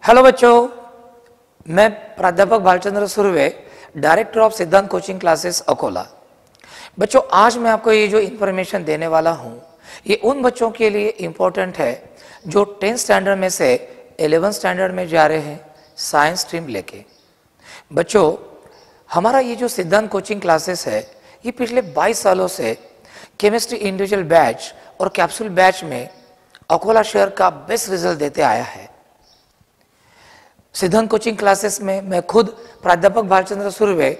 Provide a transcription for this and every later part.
Hello बच्चों, मैं प्राध्यापक भालचंद्र सुर्वे, डायरेक्टर ऑफ सिद्धांत कोचिंग क्लासेस अकोला। बच्चों, आज मैं आपको ये जो इन्फॉर्मेशन देने वाला हूँ ये उन बच्चों के लिए इम्पोर्टेंट है जो 10th स्टैंडर्ड में से 11th स्टैंडर्ड में जा रहे हैं साइंस स्ट्रीम लेके। बच्चों, हमारा ये जो सिद्धांत कोचिंग क्लासेस है ये पिछले 22 सालों से केमिस्ट्री इंडिविजुअल बैच और कैप्सूल बैच में अकोला शहर का बेस्ट रिजल्ट देते आया है। सिद्धांत कोचिंग क्लासेस में मैं खुद प्राध्यापक भालचंद्र सुर्वे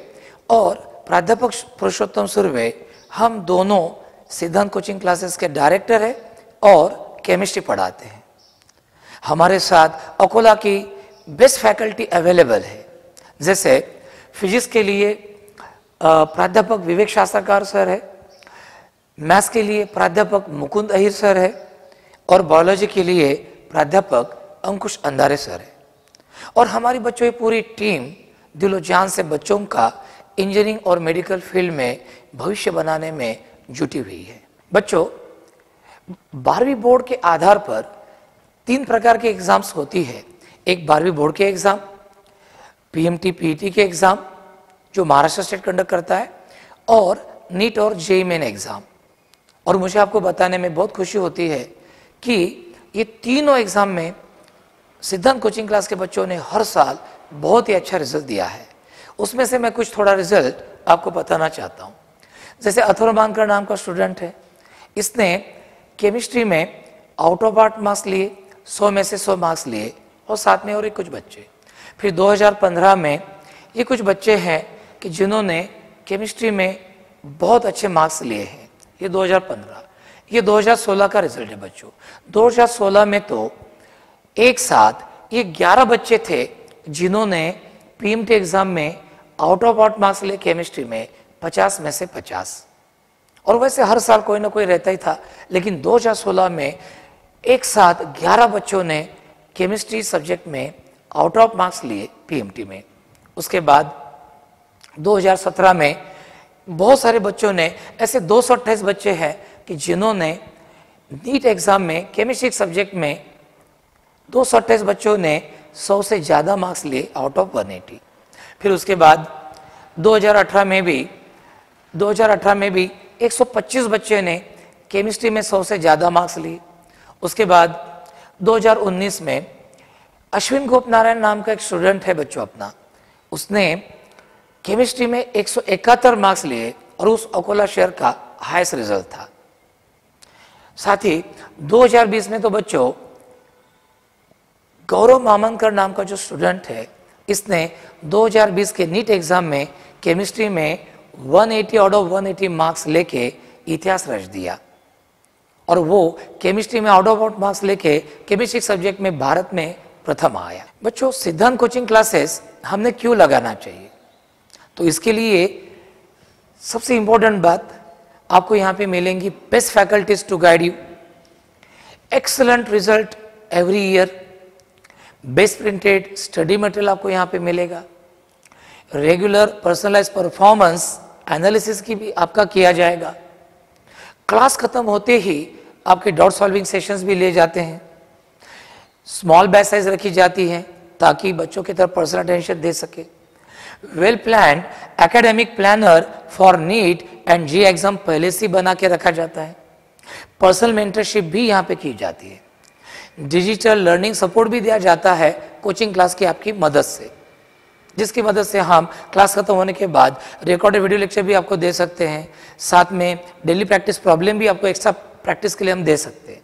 और प्राध्यापक पुरुषोत्तम सुर्वे, हम दोनों सिद्धांत कोचिंग क्लासेस के डायरेक्टर हैं और केमिस्ट्री पढ़ाते हैं। हमारे साथ अकोला की बेस्ट फैकल्टी अवेलेबल है, जैसे फिजिक्स के लिए प्राध्यापक विवेक शास्त्रकार सर है, मैथ्स के लिए प्राध्यापक मुकुंद अहिर सर है और बायोलॉजी के लिए प्राध्यापक अंकुश अंधारे सर है। और हमारी बच्चों की पूरी टीम दिलो जान से बच्चों का इंजीनियरिंग और मेडिकल फील्ड में भविष्य बनाने में जुटी हुई है। बच्चों, 12वीं बोर्ड के आधार पर 3 प्रकार के एग्जाम्स होती है। एक 12वीं बोर्ड के एग्जाम, पीएमटी पीईटी के एग्जाम जो महाराष्ट्र स्टेट कंडक्ट करता है, और नीट और जेईई मेन एग्जाम। और मुझे आपको बताने में बहुत खुशी होती है कि ये तीनों एग्जाम में सिद्धांत कोचिंग क्लास के बच्चों ने हर साल बहुत ही अच्छा रिजल्ट दिया है। उसमें से मैं कुछ थोड़ा रिजल्ट आपको बताना चाहता हूँ। जैसे अथर्व मानकर नाम का स्टूडेंट है, इसने केमिस्ट्री में आउट ऑफ आर्ट मार्क्स लिए, 100 में से 100 मार्क्स लिए, और साथ में और कुछ बच्चे। फिर 2015 में ये कुछ बच्चे हैं कि जिन्होंने केमिस्ट्री में बहुत अच्छे मार्क्स लिए हैं, ये 2015। ये 2016 का रिजल्ट है बच्चों। 2016 में तो एक साथ ये 11 बच्चे थे जिन्होंने पीएमटी एग्जाम में आउट ऑफ आर्ट मार्क्स लिए केमिस्ट्री में 50 में से 50। और वैसे हर साल कोई ना कोई रहता ही था, लेकिन 2016 में एक साथ 11 बच्चों ने केमिस्ट्री सब्जेक्ट में आउट ऑफ मार्क्स लिए पीएमटी में। उसके बाद 2017 में बहुत सारे बच्चों ने, ऐसे 228 बच्चे हैं कि जिन्होंने नीट एग्जाम में केमिस्ट्री सब्जेक्ट में 228 बच्चों ने 100 से ज़्यादा मार्क्स लिए आउट ऑफ 180। फिर उसके बाद 2018 में भी 125 बच्चे ने केमिस्ट्री में 100 से ज़्यादा मार्क्स लिए। उसके बाद 2019 में अश्विन गोप नारायण नाम का एक स्टूडेंट है बच्चों अपना, उसने केमिस्ट्री में 171 मार्क्स लिए और उस अकोला शहर का हाईएस्ट रिजल्ट था। साथ ही 2020 में तो बच्चों गौरव मामनकर नाम का जो स्टूडेंट है, इसने 2020 के नीट एग्जाम में केमिस्ट्री में 180 आउट ऑफ 180 मार्क्स लेके इतिहास रच दिया, और वो केमिस्ट्री में आउट ऑफ आउट मार्क्स लेके केमिस्ट्री सब्जेक्ट में भारत में प्रथम आया। बच्चों, सिद्धांत कोचिंग क्लासेस हमने क्यों लगाना चाहिए? तो इसके लिए सबसे इंपॉर्टेंट बात, आपको यहाँ पे मिलेंगी best faculties to guide you, excellent result every year, best printed study material आपको यहाँ पे मिलेगा, रेगुलर पर्सनलाइज परफॉर्मेंस एनालिसिस की भी आपका किया जाएगा। क्लास खत्म होते ही आपके डाउट सॉल्विंग सेशंस भी लिए जाते हैं, स्मॉल बैच साइज रखी जाती है ताकि बच्चों की तरफ पर्सनल अटेंशन दे सके। Well planned academic planner for NEET and JEE exam पहले से बना के रखा जाता है। पर्सनल मेंटरशिप भी यहाँ पे की जाती है। डिजिटल लर्निंग सपोर्ट भी दिया जाता है कोचिंग क्लास की आपकी मदद से, जिसकी मदद से हम क्लास खत्म होने के बाद रिकॉर्डेड वीडियो लेक्चर भी आपको दे सकते हैं। साथ में डेली प्रैक्टिस प्रॉब्लम भी आपको एक्स्ट्रा प्रैक्टिस के लिए हम दे सकते हैं।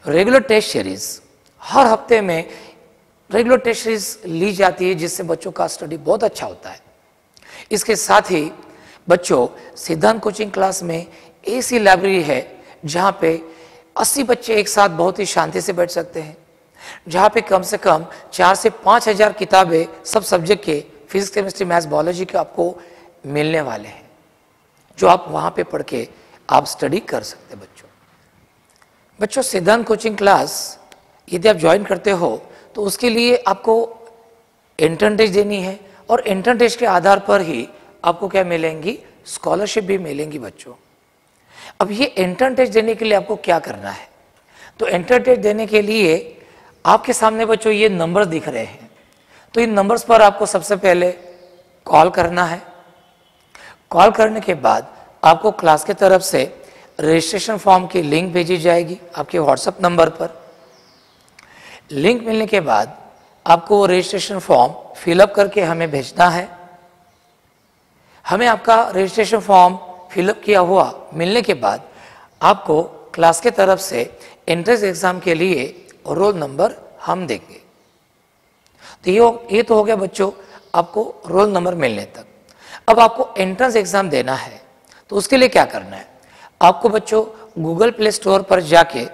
रेगुलर टेस्ट सीरीज, हर हफ्ते में रेगुलर टेस्ट सीरीज ली जाती है, जिससे बच्चों का स्टडी बहुत अच्छा होता है। इसके साथ ही बच्चों, सिद्धांत कोचिंग क्लास में ऐसी लाइब्रेरी है जहाँ पे 80 बच्चे एक साथ बहुत ही शांति से बैठ सकते हैं, जहाँ पे कम से कम 4 से 5 हज़ार किताबें सब सब्जेक्ट के, फिजिक्स केमिस्ट्री मैथ्स बायोलॉजी के आपको मिलने वाले हैं, जो आप वहाँ पे पढ़ के आप स्टडी कर सकते हैं। बच्चों, सिद्धांत कोचिंग क्लास यदि आप ज्वाइन करते हो तो उसके लिए आपको एंट्रेंस टेस्ट देनी है, और एंट्रेंस टेस्ट के आधार पर ही आपको क्या मिलेंगी, स्कॉलरशिप भी मिलेंगी बच्चों। अब ये एंट्रेंस टेस्ट देने के लिए आपको क्या करना है? तो एंट्रेंस टेस्ट देने के लिए आपके सामने बच्चों ये नंबर दिख रहे हैं, तो इन नंबर्स पर आपको सबसे पहले कॉल करना है। कॉल करने के बाद आपको क्लास की तरफ से रजिस्ट्रेशन फॉर्म की लिंक भेजी जाएगी आपके व्हाट्सएप नंबर पर। लिंक मिलने के बाद आपको वो रजिस्ट्रेशन फॉर्म फिलअप करके हमें भेजना है। हमें आपका रजिस्ट्रेशन फॉर्म फिलअप किया हुआ मिलने के बाद आपको क्लास के तरफ से एंट्रेंस एग्जाम के लिए रोल नंबर हम देंगे। तो ये तो हो गया बच्चों आपको रोल नंबर मिलने तक। अब आपको एंट्रेंस एग्जाम देना है, तो उसके लिए क्या करना है? आपको बच्चों गूगल प्ले स्टोर पर जाके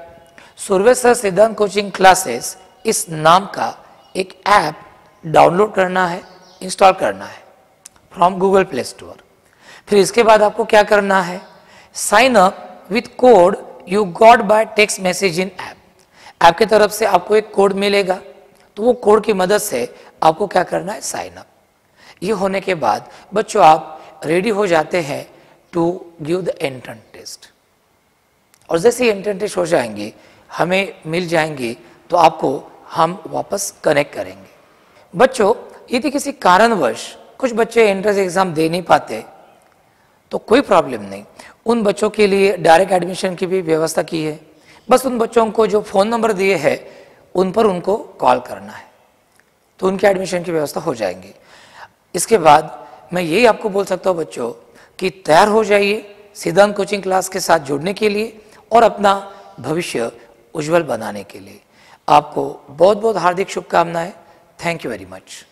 सुरवे सर सिद्धांत कोचिंग क्लासेस इस नाम का एक ऐप डाउनलोड करना है, इंस्टॉल करना है फ्रॉम गूगल प्ले स्टोर। फिर इसके बाद आपको क्या करना है? Sign up with code you got by text message in app. App की तरफ से आपको एक कोड मिलेगा, तो वो कोड की मदद से आपको क्या करना है? Sign up. ये होने के बाद बच्चों आप रेडी हो जाते हैं to give the entrance test. और जैसे ही एंट्रेंस टेस्ट हो जाएंगे, हमें मिल जाएंगे, तो आपको हम वापस कनेक्ट करेंगे। बच्चों यदि किसी कारणवश कुछ बच्चे एंट्रेंस एग्जाम दे नहीं पाते तो कोई प्रॉब्लम नहीं, उन बच्चों के लिए डायरेक्ट एडमिशन की भी व्यवस्था की है। बस उन बच्चों को जो फ़ोन नंबर दिए हैं उन पर उनको कॉल करना है, तो उनके एडमिशन की व्यवस्था हो जाएंगी। इसके बाद मैं यही आपको बोल सकता हूँ बच्चों कि तैयार हो जाइए सिद्धांत कोचिंग क्लास के साथ जुड़ने के लिए और अपना भविष्य उज्जवल बनाने के लिए। आपको बहुत बहुत हार्दिक शुभकामनाएं। Thank you very much.